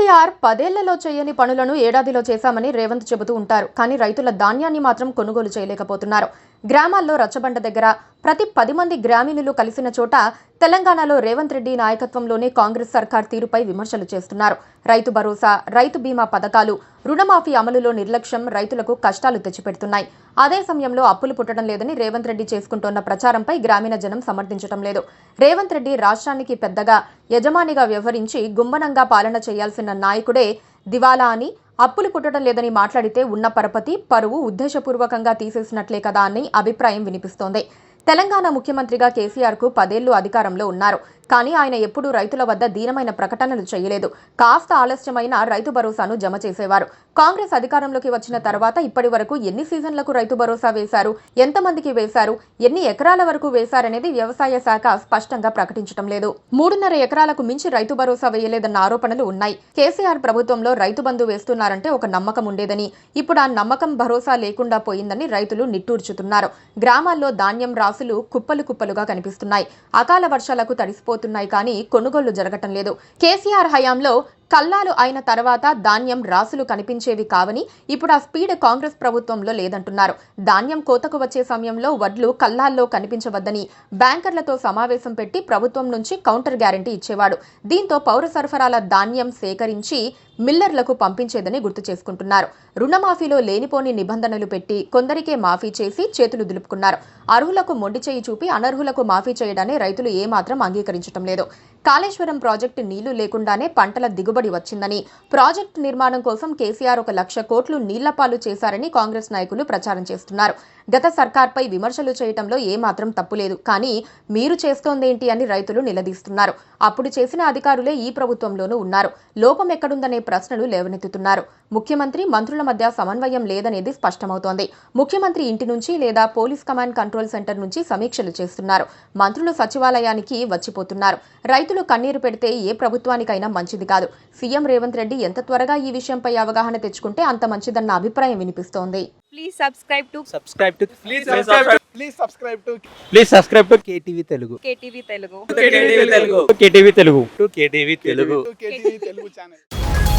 కేసీఆర్ 10 ఏళ్లలో చేయని పనులను ఏడాదిలో చేశామని రేవంత్ చెబుతూ ఉంటారు. కానీ రైతుల ధాన్యాన్ని మాత్రం కొనుగోలు చేయలేకపోతున్నారు. గ్రామాల్లో రచ్చబండ దగ్గర ప్రతి 10 మంది గ్రామీణులు కలిసిన చోట తెలంగాణలో రేవంత్ రెడ్డి నాయకత్వంలోనే కాంగ్రెస్ సర్కార్ తీరుపై విమర్శలు చేస్తున్నారు. రైతు భరోసా, రైతు బీమా పథకాలు, రుణమాఫీ అమలులో నిర్లక్ష్యం రైతులకు కష్టాలు తెచ్చిపెడుతున్నాయి. అదే సమయంలో అప్పులు పుట్టడం లేదని రేవంత్ రెడ్డి చేసుకుంటోన్న ప్రచారంపై గ్రామీణ జనం సమర్థించడం లేదు. రేవంత్ రెడ్డి రాష్ట్రానికి పెద్దగా యజమానిగా వ్యవహరించి గుమ్మనంగా పాలన చేయాల్సిన నాయకుడే దివాలా అని, అప్పులు పుట్టడం లేదని మాట్లాడితే ఉన్న పరపతి, పరువు ఉద్దేశపూర్వకంగా తీసేసినట్లే కదా అని అభిప్రాయం వినిపిస్తోంది. తెలంగాణ ముఖ్యమంత్రిగా కేసీఆర్ కు 10 ఏళ్లు అధికారంలో ఉన్నారు. కానీ ఆయన ఎప్పుడూ రైతుల వద్ద దీనమైన ప్రకటనలు చేయలేదు. కాస్త ఆలస్యమైన రైతు భరోసాను జమ చేసేవారు. కాంగ్రెస్ అధికారంలోకి వచ్చిన తర్వాత ఇప్పటి వరకు ఎన్ని సీజన్లకు రైతు భరోసా వేశారు, ఎంతమందికి వేశారు, ఎన్ని ఎకరాల వరకు వేశారనేది వ్యవసాయ శాఖ స్పష్టంగా ప్రకటించడం లేదు. 3.5 ఎకరాలకు మించి రైతు భరోసా వేయలేదన్న ఆరోపణలు ఉన్నాయి. కేసీఆర్ ప్రభుత్వంలో రైతు బంధు వేస్తున్నారంటే ఒక నమ్మకం ఉండేదని, ఇప్పుడు ఆ నమ్మకం భరోసా లేకుండా పోయిందని రైతులు నిట్టూర్చుతున్నారు. గ్రామాల్లో ధాన్యం రాసులు కుప్పలు కుప్పలుగా కనిపిస్తున్నాయి. అకాల వర్షాలకు తడిసిపోతున్నాయి కానీ కొనుగోళ్లు జరగటం లేదు. కేసీఆర్ హయాంలో కల్లాలు అయిన తర్వాత ధాన్యం రాసులు కనిపించేవి కావని, ఇప్పుడు ఆ స్పీడ్ కాంగ్రెస్ ప్రభుత్వంలో లేదంటున్నారు. ధాన్యం కోతకు వచ్చే సమయంలో వడ్లు కల్లాల్లో కనిపించవద్దని బ్యాంకర్లతో సమావేశం పెట్టి ప్రభుత్వం నుంచి కౌంటర్ గ్యారంటీ ఇచ్చేవాడు. దీంతో పౌర సరఫరాల ధాన్యం సేకరించి మిల్లర్లకు పంపించేదని గుర్తు చేసుకుంటున్నారు. రుణమాఫీలో లేనిపోని నిబంధనలు పెట్టి కొందరికే మాఫీ చేసి చేతులు దులుపుకున్నారు. అర్హులకు మొండి చేయి చూపి అనర్హులకు మాఫీ చేయడాన్ని రైతులు ఏమాత్రం అంగీకరించడం లేదు. కాళేశ్వరం ప్రాజెక్టు నీళ్లు లేకుండానే పంటల దిగుబడి వచ్చిందని, ప్రాజెక్టు నిర్మాణం కోసం కేసీఆర్ 1 లక్ష కోట్లు నీళ్లపాలు చేశారని కాంగ్రెస్ నాయకులు ప్రచారం చేస్తున్నారు. గత సర్కార్పై విమర్శలు చేయటంలో ఏమాత్రం తప్పులేదు. కానీ మీరు చేస్తోందేంటి అని రైతులు నిలదీస్తున్నారు. అప్పుడు చేసిన అధికారులే ఈ ప్రభుత్వంలోనూ ఉన్నారు. లోపం ఎక్కడుందనే ప్రశ్నలు లేవనెత్తుతున్నారు. ముఖ్యమంత్రి, మంత్రుల మధ్య సమన్వయం లేదనేది స్పష్టమవుతోంది. ముఖ్యమంత్రి ఇంటి నుంచి లేదా పోలీస్ కమాండ్ కంట్రోల్ సెంటర్ నుంచి సమీక్షలు చేస్తున్నారు. మంత్రులు సచివాలయానికి వచ్చిపోతున్నారు. రైతులు కన్నీరు పెడితే ఏ ప్రభుత్వానికైనా మంచిది కాదు. సీఎం రేవంత్ రెడ్డి ఎంత త్వరగా ఈ విషయంపై అవగాహన తెచ్చుకుంటే అంత మంచిదన్న అభిప్రాయం వినిపిస్తోంది. Please subscribe to KTV Telugu. KTV Telugu. KTV Telugu channel.